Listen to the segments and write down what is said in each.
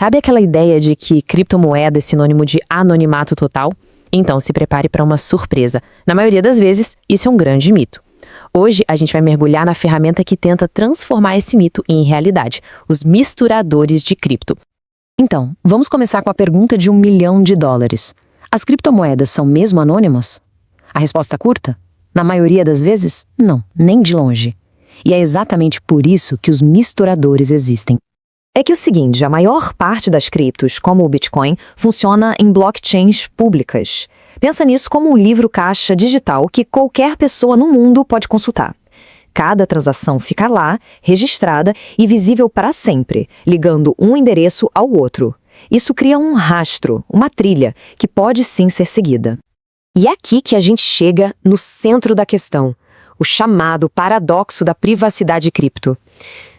Sabe aquela ideia de que criptomoeda é sinônimo de anonimato total? Então se prepare para uma surpresa. Na maioria das vezes, isso é um grande mito. Hoje a gente vai mergulhar na ferramenta que tenta transformar esse mito em realidade, os misturadores de cripto. Então, vamos começar com a pergunta de $1 milhão. As criptomoedas são mesmo anônimas? A resposta curta? Na maioria das vezes, não, nem de longe. E é exatamente por isso que os misturadores existem. É que o seguinte, a maior parte das criptos, como o Bitcoin, funciona em blockchains públicas. Pensa nisso como um livro-caixa digital que qualquer pessoa no mundo pode consultar. Cada transação fica lá, registrada e visível para sempre, ligando um endereço ao outro. Isso cria um rastro, uma trilha, que pode sim ser seguida. E é aqui que a gente chega no centro da questão, o chamado paradoxo da privacidade cripto.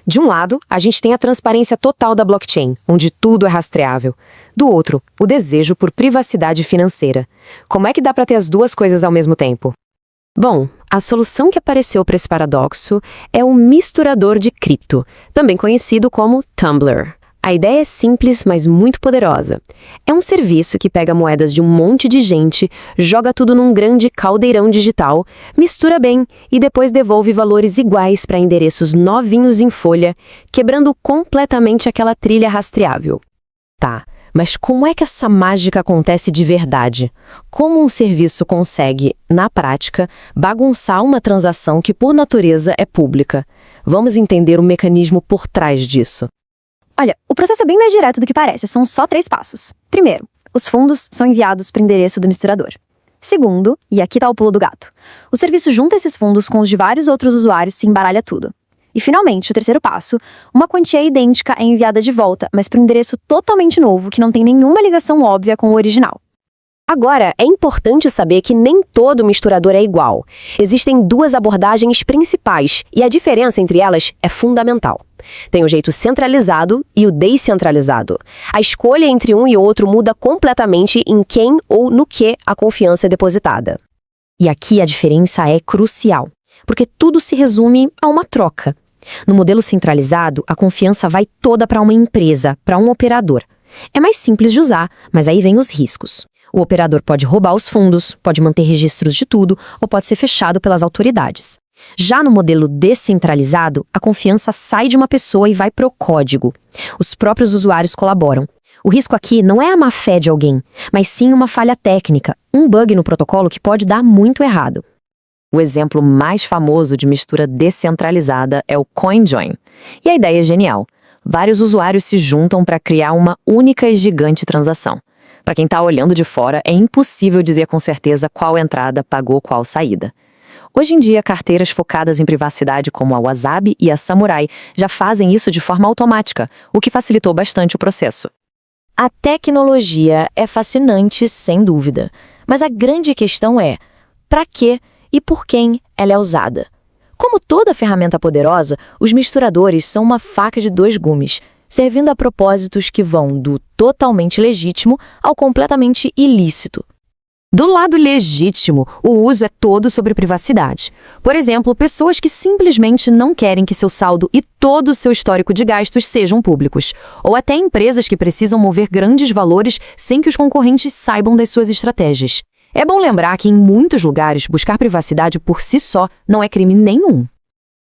De um lado, a gente tem a transparência total da blockchain, onde tudo é rastreável. Do outro, o desejo por privacidade financeira. Como é que dá para ter as duas coisas ao mesmo tempo? Bom, a solução que apareceu para esse paradoxo é o misturador de cripto, também conhecido como Tumbler. A ideia é simples, mas muito poderosa. É um serviço que pega moedas de um monte de gente, joga tudo num grande caldeirão digital, mistura bem e depois devolve valores iguais para endereços novinhos em folha, quebrando completamente aquela trilha rastreável. Tá, mas como é que essa mágica acontece de verdade? Como um serviço consegue, na prática, bagunçar uma transação que por natureza é pública? Vamos entender o mecanismo por trás disso. Olha, o processo é bem mais direto do que parece, são só 3 passos. Primeiro, os fundos são enviados para o endereço do misturador. Segundo, e aqui está o pulo do gato, o serviço junta esses fundos com os de vários outros usuários e se embaralha tudo. E finalmente, o terceiro passo, uma quantia idêntica é enviada de volta, mas para um endereço totalmente novo que não tem nenhuma ligação óbvia com o original. Agora, é importante saber que nem todo misturador é igual. Existem 2 abordagens principais e a diferença entre elas é fundamental. Tem o jeito centralizado e o descentralizado. A escolha entre um e outro muda completamente em quem ou no que a confiança é depositada. E aqui a diferença é crucial, porque tudo se resume a uma troca. No modelo centralizado, a confiança vai toda para uma empresa, para um operador. É mais simples de usar, mas aí vem os riscos. O operador pode roubar os fundos, pode manter registros de tudo ou pode ser fechado pelas autoridades. Já no modelo descentralizado, a confiança sai de uma pessoa e vai para o código. Os próprios usuários colaboram. O risco aqui não é a má-fé de alguém, mas sim uma falha técnica, um bug no protocolo que pode dar muito errado. O exemplo mais famoso de mistura descentralizada é o CoinJoin. E a ideia é genial. Vários usuários se juntam para criar uma única e gigante transação. Para quem está olhando de fora, é impossível dizer com certeza qual entrada pagou qual saída. Hoje em dia, carteiras focadas em privacidade como a Wasabi e a Samurai já fazem isso de forma automática, o que facilitou bastante o processo. A tecnologia é fascinante, sem dúvida, mas a grande questão é para quê e por quem ela é usada. Como toda ferramenta poderosa, os misturadores são uma faca de 2 gumes, servindo a propósitos que vão do totalmente legítimo ao completamente ilícito. Do lado legítimo, o uso é todo sobre privacidade. Por exemplo, pessoas que simplesmente não querem que seu saldo e todo o seu histórico de gastos sejam públicos, ou até empresas que precisam mover grandes valores sem que os concorrentes saibam das suas estratégias. É bom lembrar que em muitos lugares buscar privacidade por si só não é crime nenhum.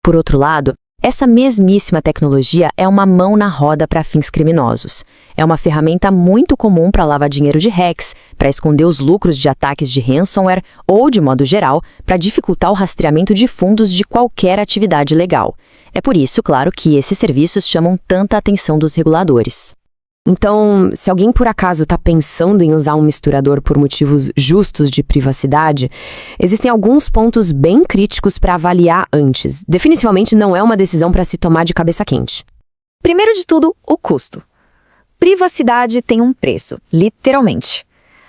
Por outro lado, essa mesmíssima tecnologia é uma mão na roda para fins criminosos. É uma ferramenta muito comum para lavar dinheiro de hacks, para esconder os lucros de ataques de ransomware ou, de modo geral, para dificultar o rastreamento de fundos de qualquer atividade legal. É por isso, claro, que esses serviços chamam tanta atenção dos reguladores. Então, se alguém por acaso está pensando em usar um misturador por motivos justos de privacidade, existem alguns pontos bem críticos para avaliar antes. Definitivamente não é uma decisão para se tomar de cabeça quente. Primeiro de tudo, o custo. Privacidade tem um preço, literalmente.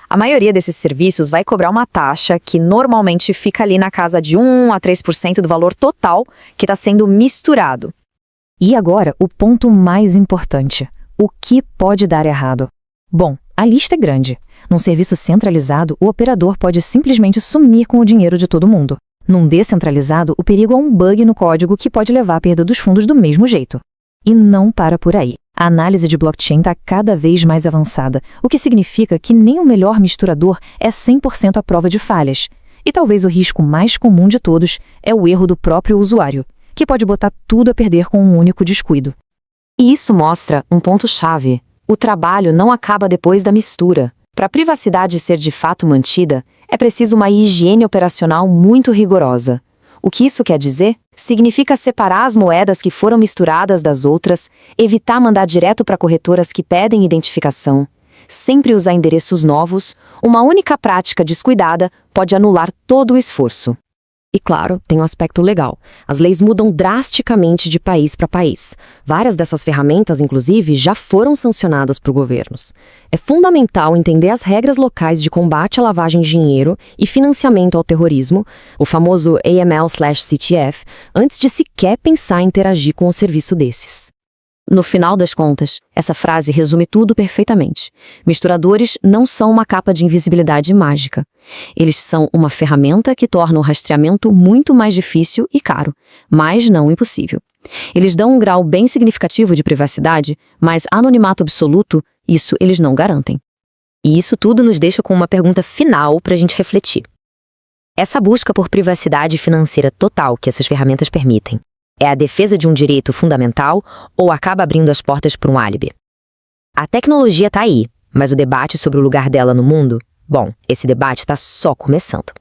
A maioria desses serviços vai cobrar uma taxa que normalmente fica ali na casa de 1 a 3% do valor total que está sendo misturado. E agora, o ponto mais importante. O que pode dar errado? Bom, a lista é grande. Num serviço centralizado, o operador pode simplesmente sumir com o dinheiro de todo mundo. Num descentralizado, o perigo é um bug no código que pode levar à perda dos fundos do mesmo jeito. E não para por aí. A análise de blockchain está cada vez mais avançada, o que significa que nem o melhor misturador é 100% à prova de falhas. E talvez o risco mais comum de todos é o erro do próprio usuário, que pode botar tudo a perder com um único descuido. E isso mostra um ponto-chave. O trabalho não acaba depois da mistura. Para a privacidade ser de fato mantida, é preciso uma higiene operacional muito rigorosa. O que isso quer dizer? Significa separar as moedas que foram misturadas das outras, evitar mandar direto para corretoras que pedem identificação, sempre usar endereços novos. Uma única prática descuidada pode anular todo o esforço. E claro, tem um aspecto legal. As leis mudam drasticamente de país para país. Várias dessas ferramentas, inclusive, já foram sancionadas por governos. É fundamental entender as regras locais de combate à lavagem de dinheiro e financiamento ao terrorismo, o famoso AML/CTF, antes de sequer pensar em interagir com o serviço desses. No final das contas, essa frase resume tudo perfeitamente. Misturadores não são uma capa de invisibilidade mágica. Eles são uma ferramenta que torna o rastreamento muito mais difícil e caro, mas não impossível. Eles dão um grau bem significativo de privacidade, mas anonimato absoluto, isso eles não garantem. E isso tudo nos deixa com uma pergunta final para a gente refletir. Essa busca por privacidade financeira total que essas ferramentas permitem, é a defesa de um direito fundamental ou acaba abrindo as portas para um álibi? A tecnologia está aí, mas o debate sobre o lugar dela no mundo? Bom, esse debate está só começando.